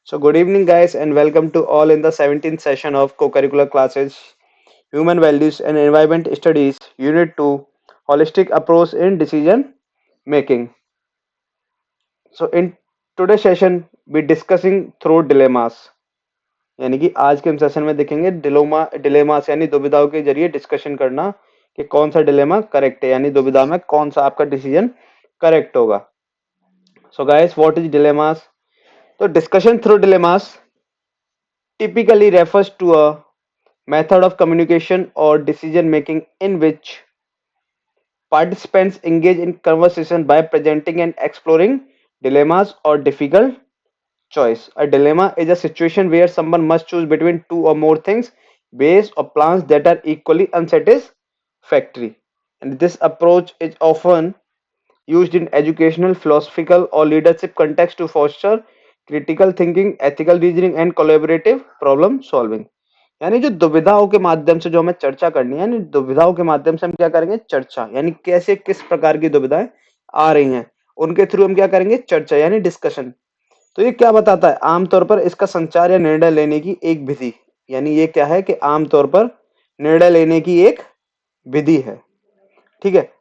So, good evening, guys, and welcome to all in the 17th session of co-curricular classes, Human Values and Environment Studies, Unit 2, Holistic Approach in Decision Making. So, in today's session, we discussing through dilemmas. यानी कि आज के हम session में देखेंगे dilemmas यानी दुविधाओं के जरिए डिस्कशन करना कि कौन सा डिलेमा करेक्ट है, यानी दुविधा में कौन सा आपका डिसीजन करेक्ट होगा. So guys, what is dilemmas? तो discussion through dilemmas typically refers to a method of communication or decision making in which participants engage in conversation by presenting and exploring dilemmas or difficult choice. A dilemma is a situation where someone must choose between two or more things based on plans that are equally unsatisfactory. And this approach is often used in educational, philosophical, or leadership contexts to foster critical thinking, ethical reasoning, and collaborative problem solving. यानी जो दुविधाओं के माध्यम से जो हमें चर्चा करनी है, यानी दुविधाओं के माध्यम से हम क्या करेंगे? चर्चा. यानी कैसे किस प्रकार की दुविधाएं आ रही हैं, उनके थ्रू हम क्या करेंगे? चर्चा यानी डिस्कशन. तो ये क्या बताता है? आमतौर पर इसका संचार या निर्णय लेने की एक विधि. यानी ये क्या है कि आमतौर पर निर्णय लेने की एक विधि है. ठीक है,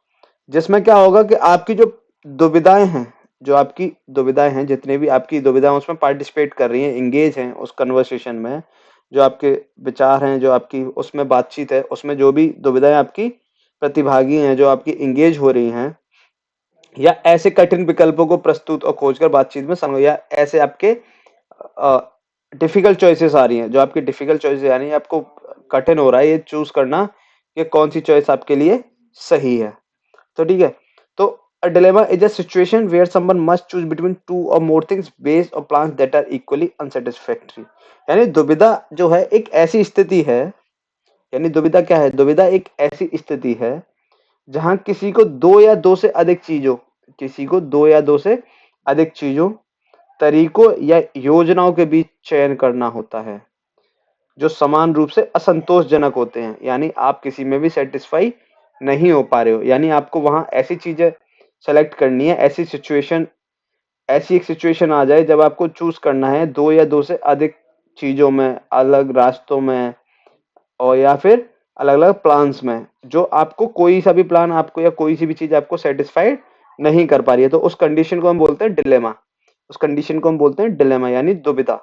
जिसमें क्या होगा कि आपकी जो दुविधाएं हैं, जितने भी आपकी दुविधाएं उसमें पार्टिसिपेट कर रही हैं, इंगेज हैं उस कन्वर्सेशन में, जो आपके विचार हैं, जो आपकी उसमें बातचीत है, उसमें जो भी दुविधाएं आपकी प्रतिभागी हैं, जो आपकी इंगेज हो रही हैं, या ऐसे कठिन विकल्पों को प्रस्तुत और खोजकर बातचीत में समझ, या ऐसे आपके डिफिकल्ट चॉइसेस आ रही हैं, जो आपकी डिफिकल्ट चॉइसेस यानी आपको कठिन हो रहा है ये चूज करना कि कौन सी चॉइस आपके लिए सही है. तो ठीक है, तो a dilemma is a situation where someone must choose between two or more things based on plans that are equally unsatisfactory. यानी दुविधा जो है एक ऐसी स्थिति है, यानी दुविधा क्या है? दुविधा एक ऐसी स्थिति है जहां किसी को दो या दो से अधिक चीजों, तरीकों या योजनाओं के बीच चयन करना होता है जो समान रूप से असंतोषजनक होते हैं. यानी आप किसी में भी सेटिस्फाई नहीं हो पा रहे हो, यानी आपको वहां ऐसी चीजें सेलेक्ट करनी है, ऐसी एक सिचुएशन आ जाए जब आपको चूज करना है दो या दो से अधिक चीजों में, अलग रास्तों में, और या फिर अलग अलग प्लान्स में, जो आपको कोई सा भी प्लान आपको या कोई सी भी चीज आपको सेटिस्फाइड नहीं कर पा रही है. तो उस कंडीशन को हम बोलते हैं डिलेमा यानी दुविधा.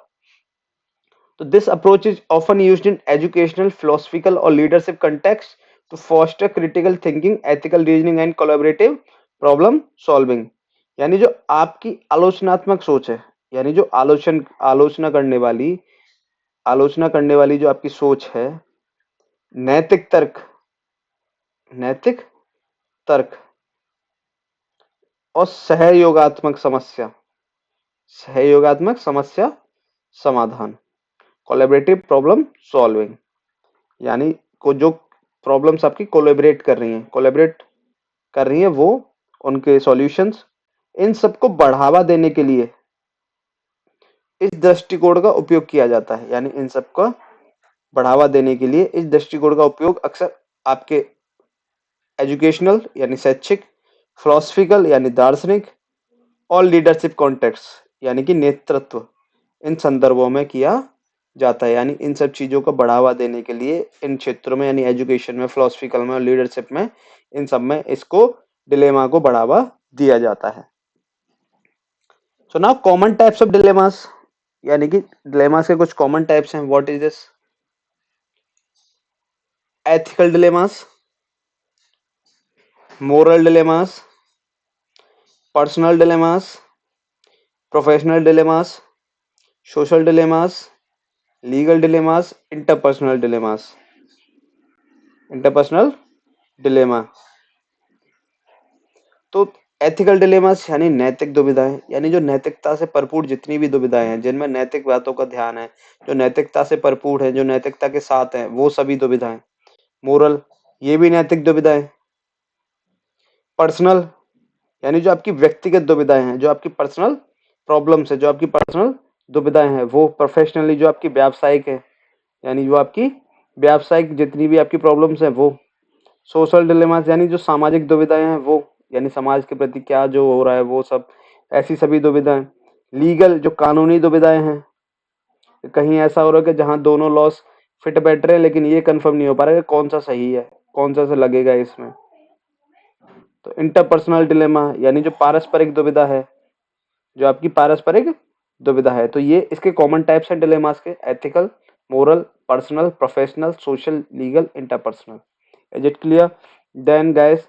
तो this approach is often used in educational, philosophical और leadership context to foster critical thinking, ethical reasoning and collaborative problem solving. यानी जो आपकी आलोचनात्मक सोच है, यानी जो आलोचना करने वाली जो आपकी सोच है, नैतिक तर्क और सहयोगात्मक समस्या समाधान, कोलैबोरेटिव प्रॉब्लम सॉल्विंग. यानी को जो प्रॉब्लम्स आपकी कोलैबोरेट कर रही हैं वो उनके सॉल्यूशंस, इन सबको बढ़ावा देने के लिए इस दृष्टिकोण का उपयोग किया जाता है. यानी इन सबका बढ़ावा देने के लिए इस दृष्टिकोण का उपयोग अक्सर आपके एजुकेशनल यानी शैक्षिक, फिलोसफिकल यानी दार्शनिक, और लीडरशिप कॉन्टेक्स्ट यानी कि नेतृत्व, इन संदर्भों में किया जाता है. यानी इन सब चीजों को बढ़ावा देने के लिए इन क्षेत्रों में, यानी एजुकेशन में, फिलोसफिकल में और लीडरशिप में, इन सब में इसको डिलेमा को बढ़ावा दिया जाता है. So now common types of dilemmas, यानी कि डिलेमास के कुछ कॉमन टाइप्स हैं. What is this? Ethical dilemmas, moral dilemmas, personal dilemmas, professional dilemmas, social dilemmas, legal dilemmas, interpersonal dilemma. तो एथिकल डिलेमास यानी नैतिक दुविधाएं, यानी जो नैतिकता से भरपूर जितनी भी दुविधाएं हैं, जिनमें नैतिक बातों का ध्यान है, जो नैतिकता से भरपूर है, जो नैतिकता के साथ है, वो सभी दुविधाएं. मोरल, ये भी नैतिक दुविधाएं. पर्सनल यानी जो आपकी व्यक्तिगत दुविधाएं हैं, जो आपकी पर्सनल प्रॉब्लम्स है, जो आपकी पर्सनल दुविधाएं हैं वो. प्रोफेशनली जो आपकी व्यावसायिक है, यानी जो आपकी व्यावसायिक जितनी भी आपकी प्रॉब्लम्स हैं वो. सोशल डिलेमास यानी जो सामाजिक दुविधाएं हैं वो, यानी समाज के प्रति क्या जो हो रहा है वो सब, ऐसी सभी दुविधाएं. लीगल जो कानूनी दुविधाएं हैं, कहीं ऐसा हो रहा है कि जहां दोनों लॉस फिट बैठ रहे हैं, लेकिन ये कंफर्म नहीं हो पा रहा कि कौन सा सही है, कौन सा से लगेगा इसमें। तो इंटरपर्सनल डिलेमा यानी जो पारस्परिक दुविधा है, जो आपकी पारस्परिक दुविधा है, तो ये इसके कॉमन टाइप्स हैं डिलेमास के: ethical, moral, personal, professional, social, legal, interpersonal. Is it clear? Then guys,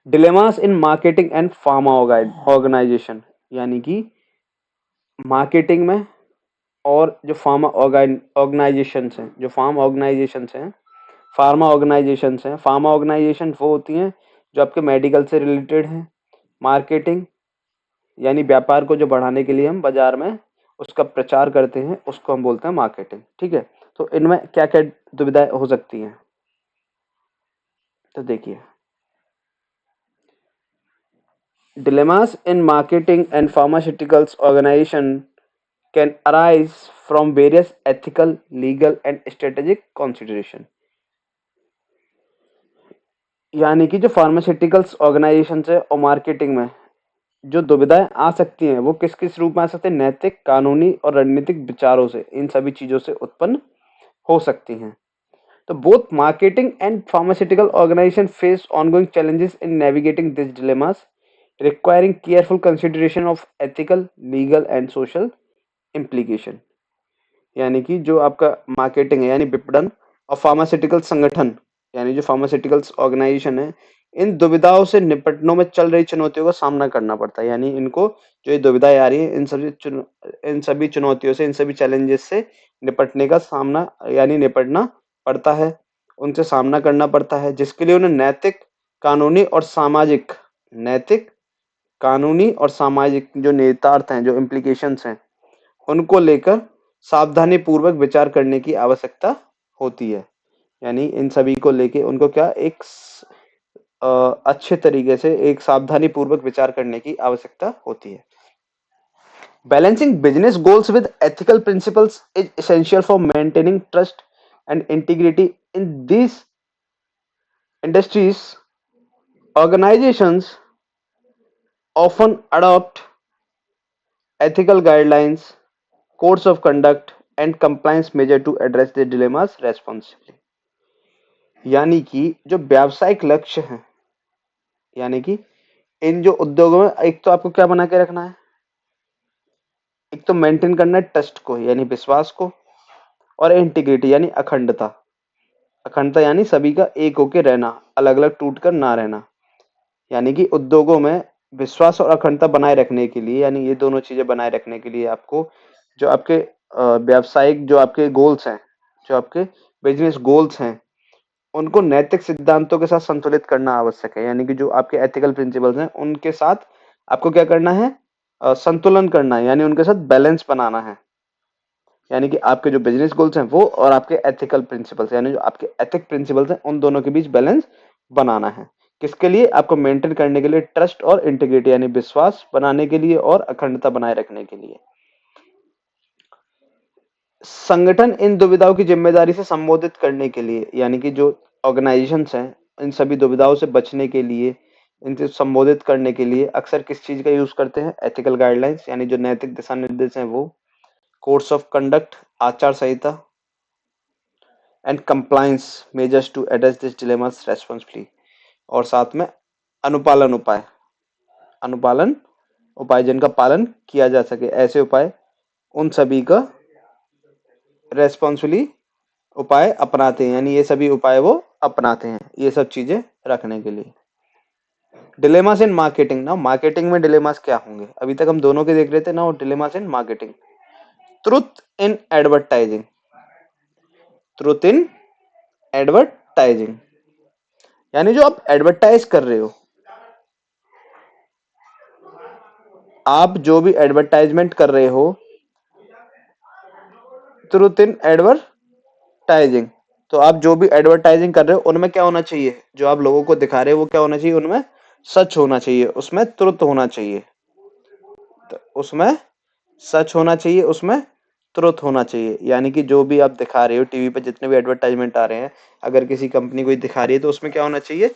dilemmas in marketing and pharma organisation, यानी कि मार्केटिंग में और जो फार्मा ऑर्गेनाइजेशंस हैं, जो फार्मा ऑर्गेनाइजेशंस हैं, फार्मा ऑर्गेनाइजेशन वो होती हैं जो आपके मेडिकल से रिलेटेड हैं। मार्केटिंग यानी व्यापार को जो बढ़ाने के लिए हम बाजार में उसका प्रचार करते हैं, उसको हम बोलते हैं मार्केटिंग। ठीक है, तो इनमें क्या क्या दुविधाएं हो सकती हैं, तो देखिए, dilemmas in marketing and pharmaceuticals organization can arise from various ethical, legal and strategic consideration। यानी कि जो फार्मास्यूटिकल्स ऑर्गेनाइजेशन है और मार्केटिंग में जो दुविधाएं आ सकती हैं, वो किस किस रूप में आ सकते हैं? नैतिक, कानूनी और रणनीतिक विचारों से, इन सभी चीजों से उत्पन्न हो सकती हैं। तो both marketing and pharmaceutical organization face ongoing challenges in navigating these dilemmas, requiring careful consideration of ethical, legal and social implication। यानी कि जो आपका मार्केटिंग है यानी विपणन, और फार्मास्यूटिकल संगठन यानी जो फार्मास्यूटिकल्स ऑर्गेनाइजेशन है, इन दुविधाओं से निपटने में चल रही चुनौतियों का सामना करना पड़ता है। यानी इनको जो ये दुविधाएं आ रही है, इन सभी चुनौतियों से, इन सभी चैलेंजेस से निपटने का सामना यानी निपटना पड़ता है, उनसे सामना करना पड़ता है, जिसके लिए उन्हें नैतिक, कानूनी और सामाजिक जो निहितार्थ हैं, जो इम्प्लीकेशंस हैं, उनको लेकर सावधानी पूर्वक विचार करने की आवश्यकता होती है। यानी इन सभी को लेके उनको क्या एक अच्छे तरीके से एक सावधानी पूर्वक विचार करने की आवश्यकता होती है। Balancing business goals with ethical principles is essential for maintaining trust and integrity in these industries। Organizations often adopt ethical guidelines, codes of conduct and compliance measure to address the dilemmas responsibly। यानी कि जो व्यावसायिक लक्ष्य हैं, यानी कि इन जो उद्योगों में एक तो आपको क्या बना के रखना है, एक तो मेंटेन करना है ट्रस्ट को यानी विश्वास को, और इंटीग्रिटी यानी अखंडता। अखंडता यानी सभी का एक होके रहना, अलग अलग टूट कर ना रहना। यानी कि उद्योगों में विश्वास और अखंडता बनाए रखने के लिए, यानी ये दोनों चीजें बनाए रखने के लिए आपको जो आपके व्यावसायिक जो आपके गोल्स हैं, जो आपके बिजनेस गोल्स हैं, उनको नैतिक सिद्धांतों के साथ संतुलित करना आवश्यक है। यानी कि जो आपके एथिकल प्रिंसिपल्स हैं, उनके साथ आपको क्या करना है? संतुलन करना है, यानी उनके साथ बैलेंस बनाना है। यानी कि आपके जो बिजनेस गोल्स हैं वो, और आपके एथिकल प्रिंसिपल्स यानी जो आपके एथिक प्रिंसिपल्स हैं, उन दोनों के बीच बैलेंस बनाना है। किसके लिए? आपको मेंटेन करने के लिए, ट्रस्ट और इंटीग्रिटी यानी विश्वास बनाने के लिए और अखंडता बनाए रखने के लिए। संगठन इन दुविधाओं की जिम्मेदारी से संबोधित करने के लिए, यानी कि जो ऑर्गेनाइजेशंस हैं, इन सभी दुविधाओं से बचने के लिए, इनसे संबोधित करने के लिए अक्सर किस चीज का यूज करते हैं? एथिकल गाइडलाइंस यानी जो नैतिक दिशा निर्देश हैं वो, कोड्स ऑफ कंडक्ट आचार संहिता, and compliance measures to address this dilemmas responsibly, और साथ में अनुपालन उपाय जिनका पालन किया जा सके, ऐसे उपाय, उन सभी का रेस्पॉन्सिबली उपाय अपनाते हैं। यानी ये सभी उपाय वो अपनाते हैं, ये सब चीजें रखने के लिए। डिलेमास इन मार्केटिंग ना, मार्केटिंग में डिलेमास क्या होंगे? अभी तक हम दोनों के देख रहे थे ना, dilemmas in marketing. Truth in advertising, truth in advertising यानी जो आप एडवर्टाइज कर रहे हो, आप जो भी एडवर्टाइजमेंट कर रहे हो, ट्रुथ इन एडवर्टाइजिंग, तो आप जो भी एडवर्टाइजिंग कर रहे हो उनमें क्या होना चाहिए? जो आप लोगों को दिखा रहे हो वो क्या होना चाहिए? उनमें सच होना चाहिए, उसमें ट्रुथ होना चाहिए, तो उसमें सच होना चाहिए, उसमें ट्रुथ होना चाहिए। यानी कि जो भी आप दिखा रहे हो, टीवी पे जितने भी एडवर्टाइजमेंट आ रहे हैं, अगर किसी कंपनी कोई दिखा रही है तो उसमें क्या होना चाहिए?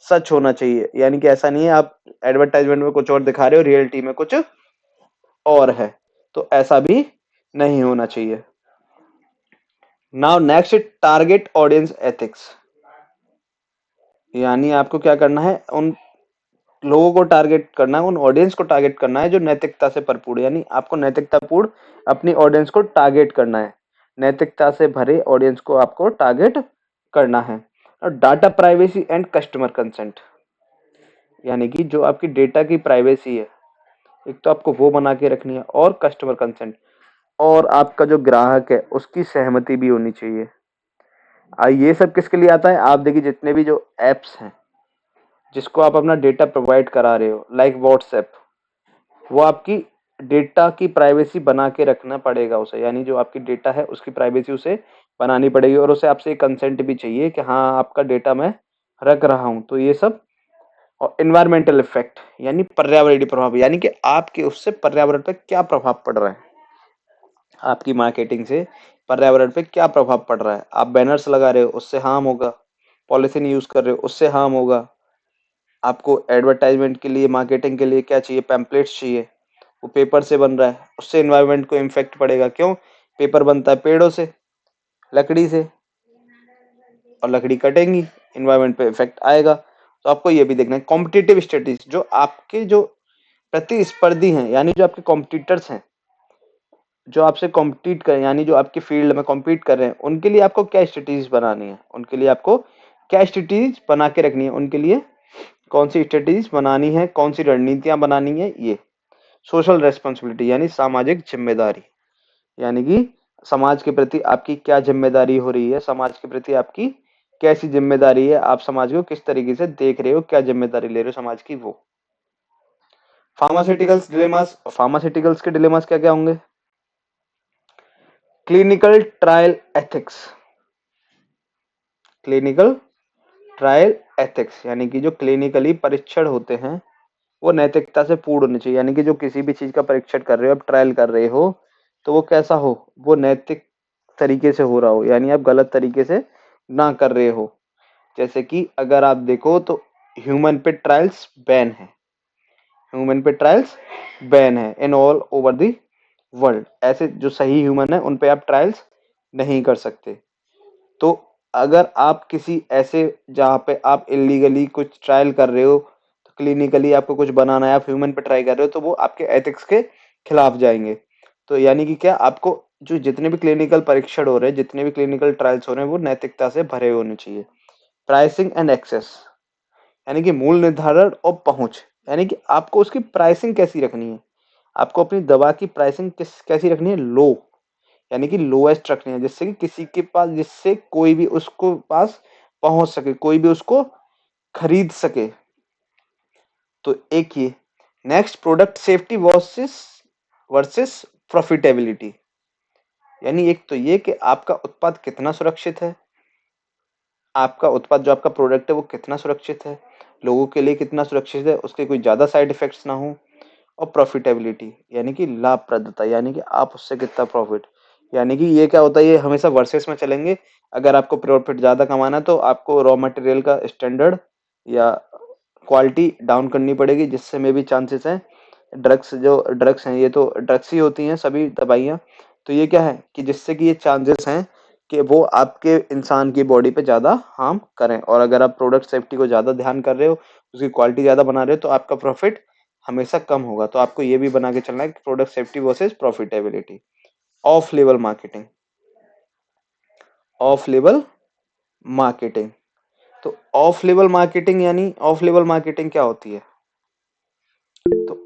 सच होना चाहिए। यानी कि ऐसा नहीं है आप एडवर्टाइजमेंट में कुछ और दिखा रहे हो, रियलिटी में कुछ और है, तो ऐसा भी नहीं होना चाहिए। Now next, target audience ethics. यानी आपको क्या करना है, उन लोगों को टारगेट करना है, उन ऑडियंस को टारगेट करना है जो नैतिकता से भरपूर है। यानी आपको नैतिकतापूर्ण अपनी ऑडियंस को टारगेट करना है, नैतिकता से भरे ऑडियंस को आपको टारगेट करना है। और data privacy and customer consent, यानी कि जो आपकी डेटा की प्राइवेसी है, एक तो आपको वो बना के रखनी है, और कस्टमर कंसेंट, और आपका जो ग्राहक है उसकी सहमति भी होनी चाहिए। ये सब किसके लिए आता है, आप देखिए जितने भी जो एप्स हैं जिसको आप अपना डेटा प्रोवाइड करा रहे हो, लाइक व्हाट्सएप, वो आपकी डेटा की प्राइवेसी बना के रखना पड़ेगा उसे। यानी जो आपकी डेटा है उसकी प्राइवेसी उसे बनानी पड़ेगी, और उसे आपसे कंसेंट भी चाहिए कि हाँ आपका डेटा मैं रख रहा हूँ। तो ये सब। और इन्वायरमेंटल इफेक्ट, यानी पर्यावरणीय प्रभाव, यानी कि आपके उससे पर्यावरण पर क्या प्रभाव पड़ रहा है, आपकी मार्केटिंग से पर्यावरण पे क्या प्रभाव पड़ रहा है। आप बैनर्स लगा रहे हो उससे हार्म होगा, पॉलिथीन यूज कर रहे हो उससे हार्म होगा, आपको एडवर्टाइजमेंट के लिए मार्केटिंग के लिए क्या चाहिए, पैम्पलेट्स चाहिए, वो पेपर से बन रहा है, उससे इन्वायरमेंट को इम्फेक्ट पड़ेगा। क्यों, पेपर बनता है पेड़ों से, लकड़ी से, और लकड़ी कटेंगी, इन्वायरमेंट पे इफेक्ट आएगा। तो आपको ये भी देखना है। कॉम्पिटिटिव स्ट्रेटेजी, जो आपके जो प्रतिस्पर्धी हैं, यानी जो आपके कॉम्पिटिटर्स हैं, जो आपसे कॉम्पिटिट करें, यानी जो आपके फील्ड में कॉम्पीट कर रहे हैं, उनके लिए आपको क्या स्ट्रेटेजीज बनानी है, उनके लिए आपको क्या स्ट्रेटेजीज बना के रखनी है, उनके लिए कौन सी स्ट्रेटेजीज बनानी है, कौन सी रणनीतियां बनानी है। ये सोशल रेस्पॉन्सिबिलिटी, यानी सामाजिक जिम्मेदारी, यानी कि समाज के प्रति आपकी क्या जिम्मेदारी हो रही है, समाज के प्रति आपकी कैसी जिम्मेदारी है, आप समाज को किस तरीके से देख रहे हो, क्या जिम्मेदारी ले रहे हो समाज की, वो। फार्मास्यूटिकल्स डिलेमास, फार्मास्यूटिकल्स के डिलेमास क्या क्या होंगे। Clinical trial ethics, clinical trial ethics, यानी कि जो क्लिनिकली परीक्षण होते हैं वो नैतिकता से पूर्ण होने चाहिए। यानी कि जो किसी भी चीज का परीक्षण कर रहे हो, आप ट्रायल कर रहे हो, तो वो कैसा हो, वो नैतिक तरीके से हो रहा हो, यानी आप गलत तरीके से ना कर रहे हो। जैसे कि अगर आप देखो तो ह्यूमन पे ट्रायल्स बैन है, ह्यूमन पे ट्रायल्स बैन है in all over the world. ऐसे जो सही ह्यूमन है उन पे आप ट्रायल्स नहीं कर सकते। तो अगर आप किसी ऐसे जहाँ पे आप इलीगली कुछ ट्रायल कर रहे हो, तो क्लिनिकली आपको कुछ बनाना है, आप ह्यूमन पे ट्राई कर रहे हो, तो वो आपके एथिक्स के खिलाफ जाएंगे। तो यानी कि क्या, आपको जो जितने भी क्लिनिकल परीक्षण हो रहे हैं, जितने भी क्लिनिकल ट्रायल्स हो रहे हैं, वो नैतिकता से भरे होने चाहिए। प्राइसिंग एंड एक्सेस, यानी कि मूल निर्धारण और पहुंच, यानी कि आपको उसकी प्राइसिंग कैसी रखनी है, आपको अपनी दवा की प्राइसिंग कैसी रखनी है, लो, यानी कि लोएस्ट रखनी है, जिससे कि किसी के पास, जिससे कोई भी उसको पास पहुंच सके, कोई भी उसको खरीद सके। तो एक ये। Next, product safety versus versus profitability, यानी एक तो ये कि आपका उत्पाद कितना सुरक्षित है, आपका उत्पाद जो आपका प्रोडक्ट है वो कितना सुरक्षित है, लोगों के लिए कितना सुरक्षित है, उसके कोई ज्यादा साइड इफेक्ट्स ना हो। और प्रॉफिटेबिलिटी, यानी कि लाभप्रदता, यानी कि आप उससे कितना प्रॉफिट, यानी कि ये क्या होता है, ये हमेशा वर्सेस में चलेंगे। अगर आपको प्रॉफिट ज्यादा कमाना है तो आपको रॉ मटेरियल का स्टैंडर्ड या क्वालिटी डाउन करनी पड़ेगी, जिससे में भी चांसेस हैं, ड्रग्स, जो ड्रग्स हैं ये तो ड्रग्स ही होती हैं सभी दवाइयाँ। तो ये क्या है कि जिससे कि ये चांसेस हैं कि वो आपके इंसान की बॉडी पे ज्यादा हार्म करें। और अगर आप प्रोडक्ट सेफ्टी को ज्यादा ध्यान कर रहे हो, उसकी क्वालिटी ज्यादा बना रहे हो, तो आपका प्रॉफिट हमेशा कम होगा। तो आपको ये भी बना के चलना है कि product safety versus profitability. Of level marketing, of level marketing. तो ऑफ लेवल मार्केटिंग, यानी ऑफ लेवल मार्केटिंग क्या होती है, तो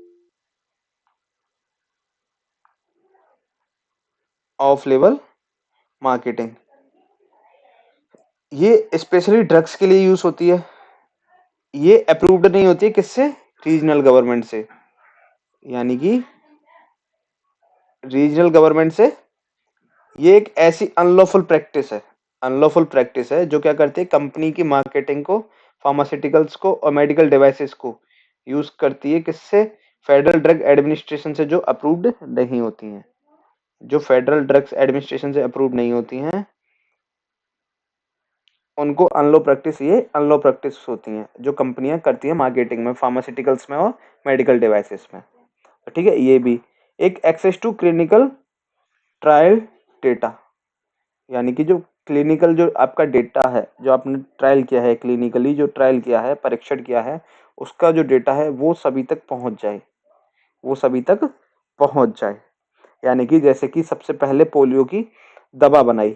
ऑफ लेवल मार्केटिंग ये स्पेशली ड्रग्स के लिए यूज होती है। ये अप्रूव्ड नहीं होती है, किससे, रीजनल गवर्नमेंट से, यानी कि रीजनल गवर्नमेंट से। ये एक ऐसी अनलॉफुल प्रैक्टिस है, अनलॉफुल प्रैक्टिस है जो क्या करती है, कंपनी की मार्केटिंग को, फार्मास्यूटिकल्स को और मेडिकल डिवाइसेस को यूज करती है, किससे, फेडरल ड्रग एडमिनिस्ट्रेशन से, जो अप्रूव्ड नहीं होती हैं, जो फेडरल ड्रग्स एडमिनिस्ट्रेशन से अप्रूव नहीं होती हैं, उनको अनलॉ प्रैक्टिस, ये अनलॉ प्रैक्टिस होती हैं जो कंपनियां करती हैं मार्केटिंग में, फार्मास्यूटिकल्स में और मेडिकल डिवाइसेस में। ठीक है, ये भी एक access to clinical trial data, यानी कि जो क्लिनिकल जो आपका डेटा है, जो आपने ट्रायल किया है, क्लिनिकली जो ट्रायल किया है, परीक्षण किया है, उसका जो डेटा है वो सभी तक पहुंच जाए, वो सभी तक पहुंच जाए। यानी कि जैसे कि सबसे पहले पोलियो की दवा बनाई,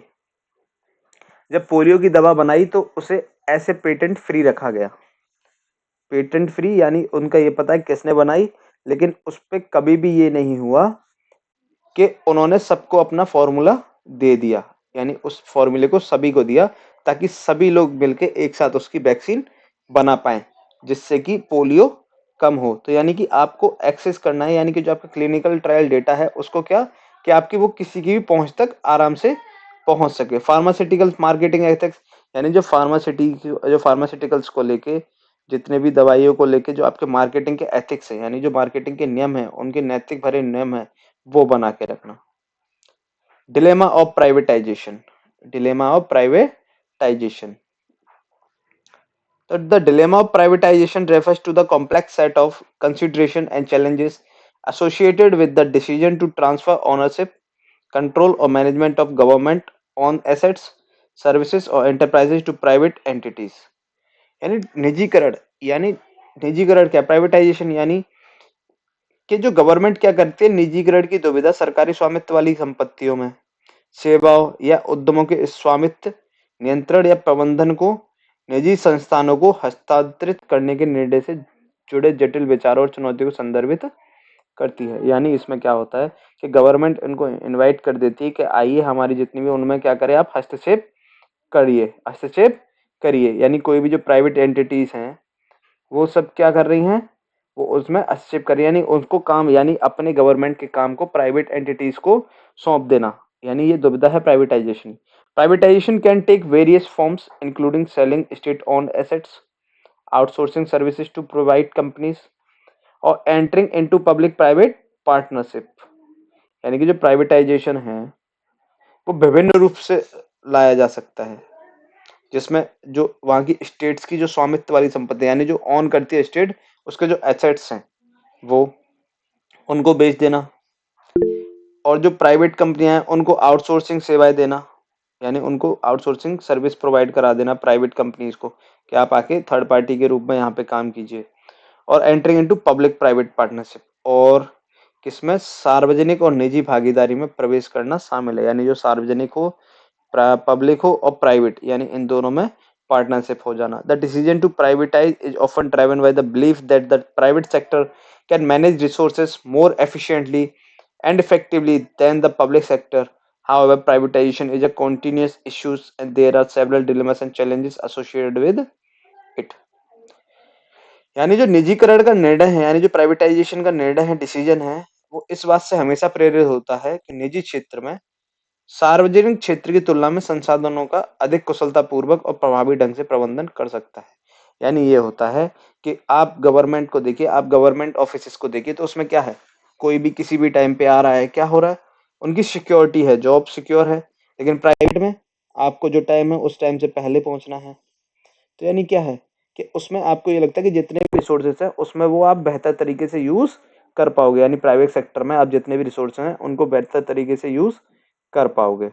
जब पोलियो की दवा बनाई तो उसे ऐसे पेटेंट फ्री रखा गया। पेटेंट फ्री यानी उनका ये पता है किसने बनाई, लेकिन उस पे कभी भी ये नहीं हुआ कि उन्होंने सबको अपना फॉर्मूला दे दिया, यानी उस फॉर्मूले को सभी को दिया ताकि सभी लोग मिलके एक साथ उसकी वैक्सीन बना पाए, जिससे कि पोलियो कम हो। तो यानी कि आपको एक्सेस करना है, यानी कि जो आपका क्लिनिकल ट्रायल डेटा है उसको क्या, कि आपकी वो किसी की भी पहुंच तक आराम से पहुंच सके। फार्मास्यूटिकल मार्केटिंग एथिक्स, यानी जो फार्मास्यूटिकल्स को लेके, जितने भी दवाइयों को लेके जो आपके मार्केटिंग के एथिक्स है, यानी जो मार्केटिंग के नियम है, उनके नैतिक भरे नियम है, वो बना के रखना। Dilemma of privatisation, dilemma of privatisation. So the dilemma of privatization refers to the complex set of consideration and challenges associated with the decision to transfer ownership, control or management of government on assets, services or enterprises to private entities। यानी निजीकरण, यानी निजीकरण क्या, privatisation यानी कि जो government क्या करती है, निजीकरण की दुविधा सरकारी स्वामित्व वाली संपत्तियों में, सेवाओं या उद्यमों के स्वामित्व, नियंत्रण या प्रबंधन को निजी संस्थानों को हस्तांतरित करने के निर्णय से जुड़े जटिल विचारों और चुनौतियों को संदर्भित करती है। यानी इसमें क्या होता है कि गवर्नमेंट इनको इनवाइट कर देती है कि आइए हमारी जितनी भी उनमें क्या करें, आप हस्तक्षेप करिए, हस्तक्षेप करिए। यानी कोई भी जो प्राइवेट एंटिटीज हैं वो सब क्या कर रही हैं, वो उसमें हस्तक्षेप कर रही है, यानी उनको काम, यानी अपने गवर्नमेंट के काम को प्राइवेट एंटिटीज को सौंप देना, यानी ये दुविधा है privatisation. Privatisation can take various forms including selling state owned assets, outsourcing services to provide companies और entering into public private partnership. यानी कि जो प्राइवेटाइजेशन है वो विभिन्न रूप से लाया जा सकता है, जिसमें जो वहां की स्टेट्स की जो स्वामित्व वाली संपत्ति, यानी जो ऑन करती है स्टेट, उसके जो एसेट्स हैं वो उनको बेच देना, और जो प्राइवेट कंपनियां हैं उनको आउटसोर्सिंग सेवाएं देना, यानी उनको आउटसोर्सिंग सर्विस प्रोवाइड करा देना प्राइवेट कंपनीज को कि आप आके थर्ड पार्टी के रूप में यहाँ पे काम कीजिए। और entering into public private partnership, और किसमें, सार्वजनिक और निजी भागीदारी में प्रवेश करना शामिल है, यानी जो सार्वजनिक हो, पब्लिक हो और प्राइवेट, यानी इन दोनों में पार्टनरशिप हो जाना। The decision to privatise is often driven by the belief that the private sector can manage resources more efficiently and effectively than the public sector. However, privatization is a continuous issue and there are several dilemmas and challenges associated with it। यानी जो निजीकरण का निर्णय है, यानी जो privatisation का निर्णय है, डिसीजन है, वो इस बात से हमेशा प्रेरित होता है कि निजी क्षेत्र में सार्वजनिक क्षेत्र की तुलना में संसाधनों का अधिक कुशलतापूर्वक और प्रभावी ढंग से प्रबंधन कर सकता है। यानी ये होता है कि आप गवर्नमेंट को देखिए, आप गवर्नमेंट ऑफिस को देखिए, तो उसमें क्या है, कोई भी किसी भी टाइम पे आ रहा है, क्या हो रहा है, उनकी सिक्योरिटी है, जॉब सिक्योर है। लेकिन प्राइवेट में आपको जो टाइम है उस टाइम से पहले पहुंचना है। तो यानी क्या है कि उसमें आपको ये लगता है कि जितने भी रिसोर्सेस हैं उसमें वो आप बेहतर तरीके से यूज कर पाओगे, यानी प्राइवेट सेक्टर में आप जितने भी रिसोर्स हैं उनको बेहतर तरीके से यूज कर पाओगे।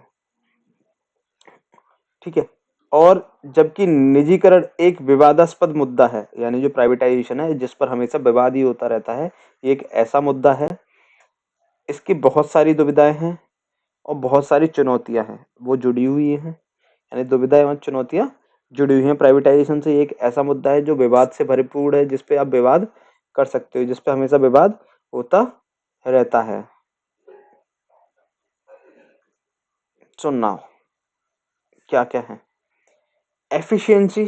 ठीक है। और जबकि निजीकरण एक विवादास्पद मुद्दा है, यानी जो प्राइवेटाइजेशन है जिस पर हमेशा विवाद ही होता रहता है, ये एक ऐसा मुद्दा है, इसकी बहुत सारी दुविधाएं हैं और बहुत सारी चुनौतियां हैं वो जुड़ी हुई हैं। यानी दुविधाएं और चुनौतियां जुड़ी हुई हैं प्राइवेटाइजेशन से। ये एक ऐसा मुद्दा है जो विवाद से भरपूर है, जिसपे आप विवाद कर सकते हो, जिसपे हमेशा विवाद होता रहता है। सुनना क्या क्या है, efficiency,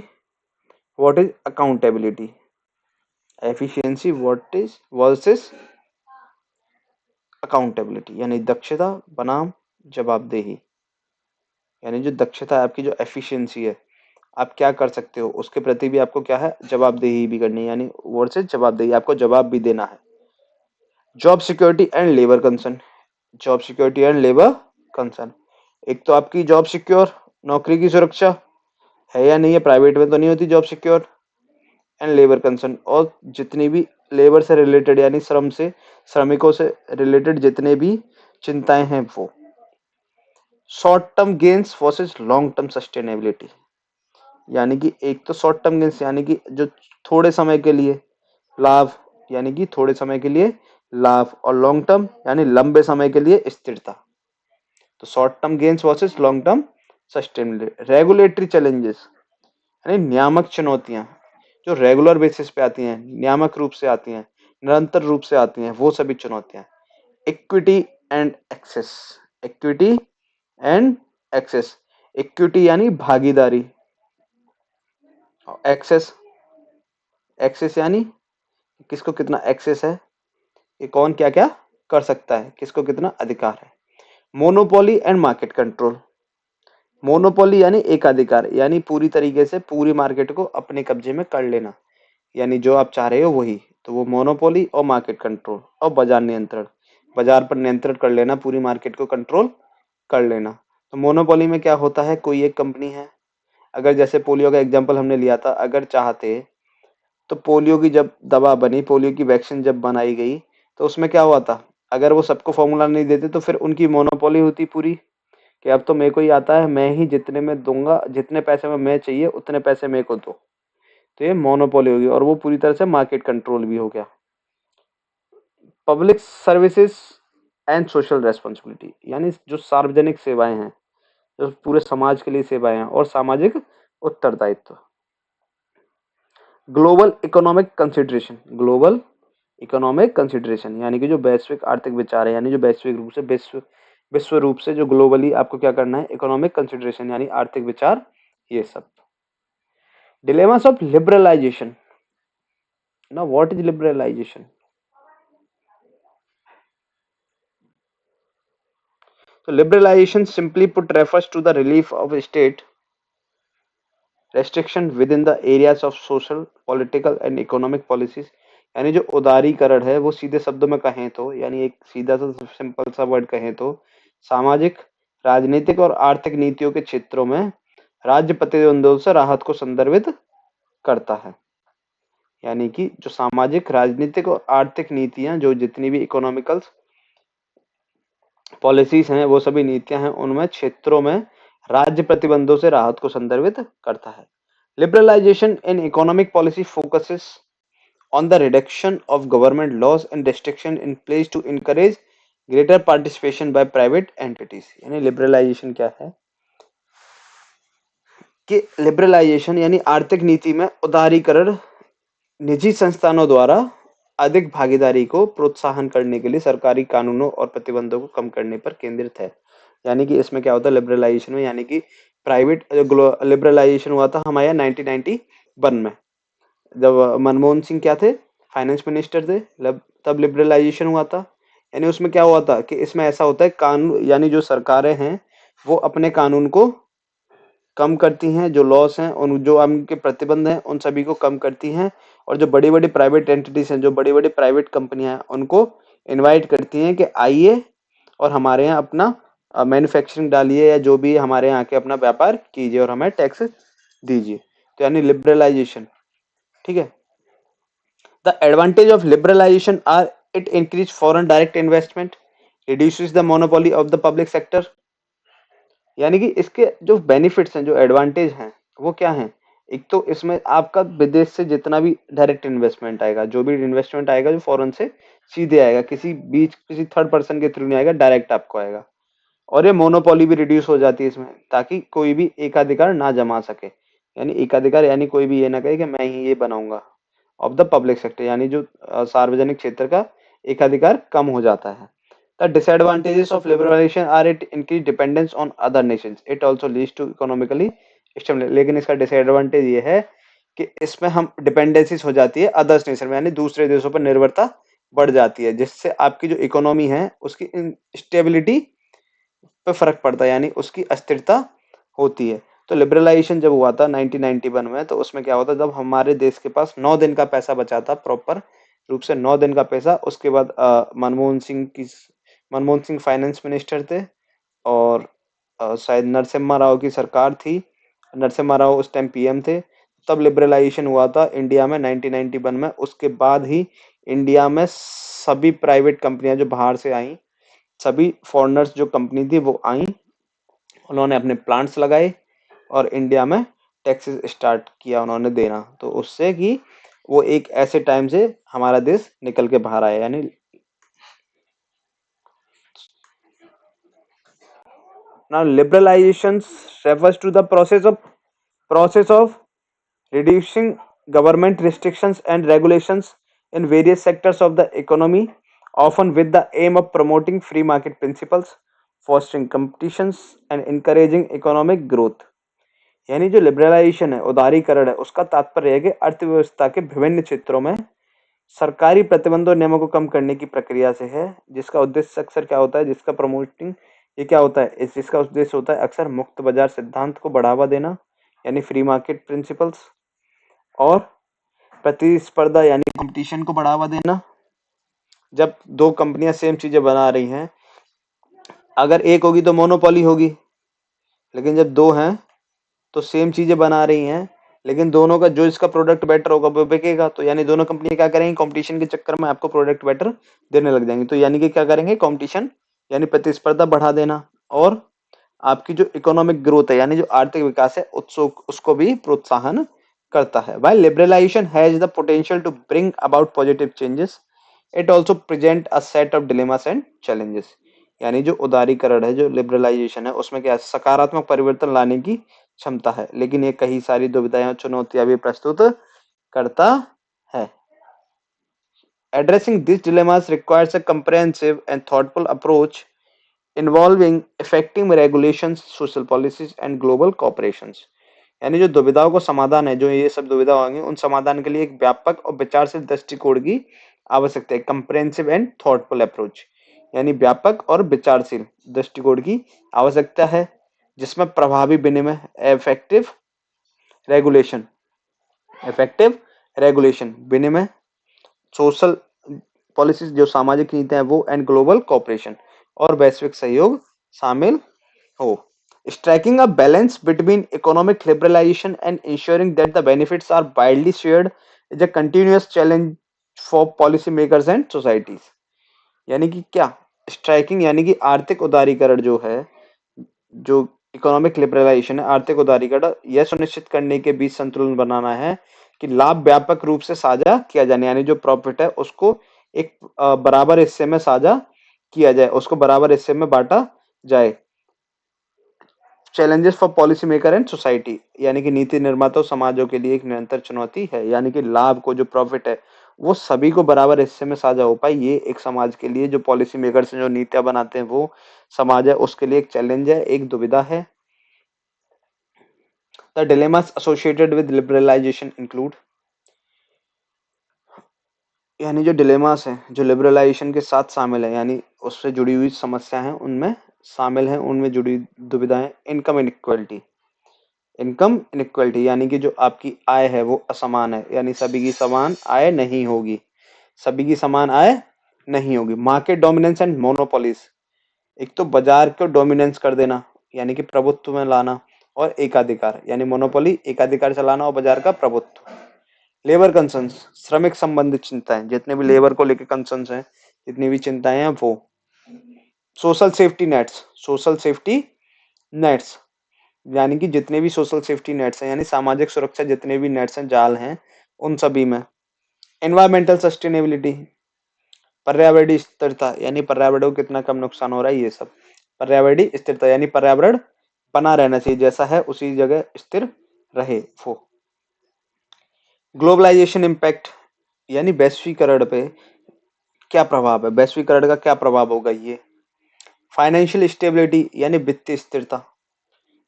what is accountability, efficiency what is versus accountability, यानी दक्षता बनाम जवाबदेही। यानी जो दक्षता है आपकी, जो एफिशिएंसी है, आप क्या कर सकते हो उसके प्रति भी आपको क्या है, जवाबदेही भी करनी है, यानी वर्सेस जवाबदेही, आपको जवाब भी देना है। Job security and labour concern, job security and labour concern, एक तो आपकी जॉब सिक्योर, नौकरी की सुरक्षा है या नहीं है, प्राइवेट में तो नहीं होती job secure, and labour concern, और जितनी भी लेबर से रिलेटेड, यानी श्रमिकों से रिलेटेड जितने भी चिंताएं हैं वो। Short term gains versus long term sustainability, यानी कि एक तो शॉर्ट टर्म गेन्स यानी कि जो थोड़े समय के लिए लाभ, यानी कि थोड़े समय के लिए लाभ, और लॉन्ग टर्म यानी लंबे समय के लिए स्थिरता। तो short term gains versus long term sustainability. Regulatory challenges यानी नियामक चुनौतियां जो रेगुलर बेसिस पे आती हैं, नियामक रूप से आती हैं, निरंतर रूप से आती हैं, वो सभी चुनौतियां। Equity and access, equity and access, equity यानी भागीदारी, एक्सेस, एक्सेस यानी किसको कितना एक्सेस है, ये कौन क्या क्या कर सकता है, किसको कितना अधिकार है। Monopoly and market control, monopoly यानी एकाधिकार, यानी पूरी तरीके से पूरी मार्केट को अपने कब्जे में कर लेना, यानी जो आप चाह रहे हो वही। तो वो मोनोपोली और मार्केट कंट्रोल और बाजार नियंत्रण, बाजार पर नियंत्रण कर लेना, पूरी मार्केट को कंट्रोल कर लेना। तो मोनोपोली में क्या होता है, कोई एक कंपनी है, अगर जैसे पोलियो का एग्जाम्पल हमने लिया था, अगर चाहते तो पोलियो की जब दवा बनी, पोलियो की वैक्सीन जब बनाई गई, तो उसमें क्या हुआ था, अगर वो सबको फॉर्मूला नहीं देते तो फिर उनकी मोनोपोली होती पूरी, कि अब तो मेरे को ही आता है, मैं ही जितने में दूंगा, जितने पैसे में मैं चाहिए उतने पैसे मेरे को दो। तो ये मोनोपोली होगी और वो पूरी तरह से मार्केट कंट्रोल भी हो गया। Public services and social responsibility, यानी जो सार्वजनिक सेवाएं हैं, जो पूरे समाज के लिए सेवाएं हैं, और सामाजिक उत्तरदायित्व। Global economic consideration, global economic consideration यानी कि जो वैश्विक आर्थिक विचार है, यानी जो वैश्विक रूप से विश्व रूप से जो ग्लोबली आपको क्या करना है, इकोनॉमिक कंसिडरेशन यानी आर्थिक विचार, ये सब। डिलेमास ऑफ लिबरलाइजेशन, ना what is liberalisation. So liberalization simply put refers to the relief of state restriction within the areas of social, political and economic policies। यानी जो उदारीकरण है वो सीधे शब्दों में कहें तो, यानी एक सीधा सा सिंपल सा वर्ड कहें तो, सामाजिक, राजनीतिक और आर्थिक नीतियों के क्षेत्रों में राज्य प्रतिबंधों से राहत को संदर्भित करता है। यानी कि जो सामाजिक, राजनीतिक और आर्थिक नीतियां, जो जितनी भी इकोनॉमिकल पॉलिसीज हैं, वो सभी नीतियां हैं, उनमें क्षेत्रों में राज्य प्रतिबंधों से राहत को संदर्भित करता है। Liberalisation in economic policy focuses on the reduction of government laws and restriction in place to encourage greater participation by private entities. यानी लिबरलाइजेशन क्या है कि लिबरलाइजेशन यानी आर्थिक नीति में उदारीकरण निजी संस्थानों द्वारा अधिक भागीदारी को प्रोत्साहन करने के लिए सरकारी कानूनों और प्रतिबंधों को कम करने पर केंद्रित है। यानी कि इसमें क्या होता है लिबरलाइजेशन में, यानी कि प्राइवेट लिबरलाइजेशन हुआ था हमारे यहाँ 1991 में, जब मनमोहन सिंह क्या थे, फाइनेंस मिनिस्टर थे, तब लिबरलाइजेशन हुआ था। यानी उसमें क्या हुआ था कि इसमें ऐसा होता है, कानून यानी जो सरकारें हैं वो अपने कानून को कम करती हैं, जो लॉस हैं उन जो उनके प्रतिबंध हैं उन सभी को कम करती हैं, और जो बड़ी बड़ी प्राइवेट एंटिटीज हैं, जो बड़ी बड़ी प्राइवेट कंपनियां हैं, उनको इनवाइट करती हैं कि आइए और हमारे यहाँ अपना मैन्युफैक्चरिंग डालिए, या जो भी हमारे यहाँ के अपना व्यापार कीजिए और हमें टैक्स दीजिए। तो यानी लिबरलाइजेशन, ठीक है। The advantage of liberalisation are it increase foreign direct investment, reduces the monopoly of the public sector. यानी कि इसके जो बेनिफिट्स हैं, जो एडवांटेज हैं, वो क्या हैं, एक तो इसमें आपका विदेश से जितना भी डायरेक्ट इन्वेस्टमेंट आएगा, जो भी इन्वेस्टमेंट आएगा जो फॉरेन से सीधे आएगा, किसी थर्ड पर्सन के थ्रू नहीं आएगा, डायरेक्ट आपको आएगा। और ये मोनोपोली भी रिड्यूस हो जाती है इसमें, ताकि कोई भी एकाधिकार ना जमा सके। यानी एकाधिकार यानी कोई भी ये ना कहे कि मैं ही ये बनाऊंगा ऑफ द पब्लिक सेक्टर, यानी जो सार्वजनिक क्षेत्र का एकाधिकार कम हो जाता है। The disadvantages of liberalization are it increased dependence on other nations. It also leads to economically stimulation. लेकिन इसका डिसएडवांटेज ये है कि इसमें हम डिपेंडेंसीज हो जाती है अदर्स नेशन में, यानी दूसरे देशों पर निर्भरता बढ़ जाती है, जिससे आपकी जो इकोनॉमी है उसकी स्टेबिलिटी पे फर्क पड़ता है, यानी उसकी अस्थिरता होती है। तो लिबरलाइजेशन जब हुआ था 1991 में, तो उसमें क्या होता, जब हमारे देश के पास 9 दिन का पैसा बचा था, प्रॉपर रूप से 9 दिन का पैसा। उसके बाद मनमोहन सिंह फाइनेंस मिनिस्टर थे, और शायद नरसिम्हा राव की सरकार थी, नरसिम्हा राव उस टाइम पीएम थे। तब लिबरलाइजेशन हुआ था इंडिया में 1991 में। उसके बाद ही इंडिया में सभी प्राइवेट कंपनियां जो बाहर से आई, सभी फॉरेनर्स जो कंपनी थी वो आई, उन्होंने अपने प्लांट्स लगाए और इंडिया में टैक्सेस स्टार्ट किया उन्होंने देना, तो उससे कि वो एक ऐसे टाइम से हमारा देश निकल के बाहर आया। यानी now liberalization refers to the process of reducing government restrictions and regulations in various sectors of the economy, often with the aim of promoting free market principles, fostering competitions and encouraging economic growth। यानी जो liberalisation है, उदारीकरण है, उसका तात्पर्य है कि अर्थव्यवस्था के विभिन्न क्षेत्रों में सरकारी प्रतिबंधों और नियमों को कम करने की प्रक्रिया से है, जिसका उद्देश्य अक्सर क्या होता है, जिसका प्रमोटिंग ये क्या होता है, जिसका उद्देश्य होता है अक्सर मुक्त बाजार सिद्धांत को बढ़ावा देना, यानी फ्री मार्केट प्रिंसिपल्स, और प्रतिस्पर्धा यानी कंपटीशन को बढ़ावा देना। जब दो कंपनियां सेम चीजें बना रही हैं, अगर एक होगी तो मोनोपोली होगी, लेकिन जब दो हैं तो सेम चीजें बना रही हैं, लेकिन दोनों का जो इसका प्रोडक्ट बेटर होगा वो बिकेगा, तो यानी दोनों कंपनी क्या करेंगी, कंपटीशन के चक्कर में आपको प्रोडक्ट बेटर देने लग जाएंगे, तो यानी कि क्या करेंगे, कंपटीशन यानी प्रतिस्पर्धा बढ़ा देना। और आपकी जो इकोनॉमिक ग्रोथ है, यानी जो आर्थिक विकास है, उसको भी प्रोत्साहन करता है। While liberalization has the potential to bring about positive changes, it also present a set of dilemmas and challenges। यानी जो उदारीकरण है, जो लिबरलाइजेशन है, उसमें क्या सकारात्मक परिवर्तन लाने की क्षमता है, लेकिन ये कई सारी दुविधाएं और चुनौतियां भी प्रस्तुत करता है। Addressing these dilemmas requires a comprehensive and thoughtful approach involving effective regulations, social policies and global cooperations। यानी जो दुविधाओं को समाधान है, जो ये सब दुविधा होंगे, उन समाधान के लिए एक व्यापक और विचारशील दृष्टिकोण की आवश्यकता है। कंप्रेहेंसिव एंड थॉटफुल अप्रोच, यानी व्यापक और विचारशील दृष्टिकोण की आवश्यकता है, जिसमें प्रभावी विनिमय, रेगुलेशन इफेक्टिव रेगुलेशन विनिमय, सोशल पॉलिसीज जो सामाजिक नीतियां हैं वो, एंड ग्लोबल कोऑपरेशन और वैश्विक सहयोग शामिल हो। Striking a balance between economic liberalization and ensuring that the benefits are widely shared is a continuous challenge for policymakers and societies। यानी कि क्या स्ट्राइकिंग, यानी कि आर्थिक उदारीकरण जो है, जो इकोनॉमिक लिबरलाइजेशन है, आर्थिक उदारीकरण, यह सुनिश्चित करने के बीच संतुलन बनाना है कि लाभ व्यापक रूप से साझा किया जाने, यानी जो प्रॉफिट है उसको एक बराबर हिस्से में साझा किया जाए, उसको बराबर हिस्से में बांटा जाए। Challenges for policy maker and society, यानी कि नीति निर्माता समाजों के लिए एक निरंतर चुनौती है, यानी कि लाभ को, जो प्रॉफिट है, वो सभी को बराबर हिस्से में साझा हो पाए, ये एक समाज के लिए, जो पॉलिसी मेकर्स जो नीतियां बनाते हैं वो समाज है, उसके लिए एक चैलेंज है, एक दुविधा है। The dilemmas associated with liberalisation include, यानी जो डिलेमास है जो लिबरलाइजेशन के साथ शामिल है, यानी उससे जुड़ी हुई समस्या है, उनमें शामिल है, उनमें जुड़ी दुविधाएं। इनकम इनइक्वालिटी, यानी कि जो आपकी आय है वो असमान है, यानी सभी की समान आय नहीं होगी, सभी की समान आय नहीं होगी। मार्केट डोमिनेंस एंड मोनोपोलीज, एक तो बाजार को डोमिनेंस कर देना, यानी कि प्रभुत्व में लाना, और एकाधिकार, यानी मोनोपोली, एकाधिकार चलाना और बाजार का प्रभुत्व। लेबर कंसर्न्स, श्रमिक संबंधित चिंताएं, जितने भी लेबर को लेकर कंसर्न्स हैं, जितनी भी चिंताएं हैं वो। सोशल सेफ्टी नेट्स, यानी कि जितने भी सोशल सेफ्टी नेट्स हैं, यानी सामाजिक सुरक्षा जितने भी नेट्स हैं, जाल हैं, उन सभी में। एनवायरमेंटल सस्टेनेबिलिटी, पर्यावरणीय स्थिरता, यानी पर्यावरण को कितना कम नुकसान हो रहा है, ये सब। पर्यावरणीय स्थिरता, यानी पर्यावरण बना रहना चाहिए, जैसा है उसी जगह स्थिर रहे वो। ग्लोबलाइजेशन इम्पैक्ट, यानी वैश्वीकरण पे क्या प्रभाव है, वैश्वीकरण का क्या प्रभाव होगा ये। फाइनेंशियल स्टेबिलिटी, यानी वित्तीय स्थिरता,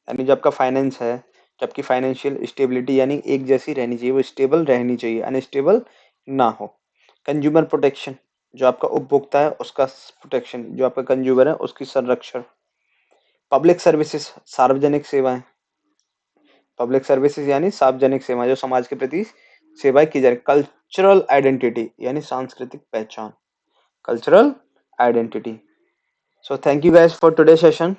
यानी जो आपका फाइनेंस है, जो आपकी फाइनेंशियल स्टेबिलिटी यानी एक जैसी रहनी चाहिए, वो स्टेबल रहनी चाहिए, अनस्टेबल ना हो। कंज्यूमर प्रोटेक्शन, जो आपका उपभोक्ता है उसका प्रोटेक्शन, जो आपका कंज्यूमर है उसकी संरक्षण। पब्लिक सर्विसेज, सार्वजनिक सेवाएं, पब्लिक सर्विसेज यानी सार्वजनिक सेवा, जो समाज के प्रति सेवाएं की जाए। कल्चरल आइडेंटिटी, यानी सांस्कृतिक पहचान, cultural identity. So thank you guys for today's session.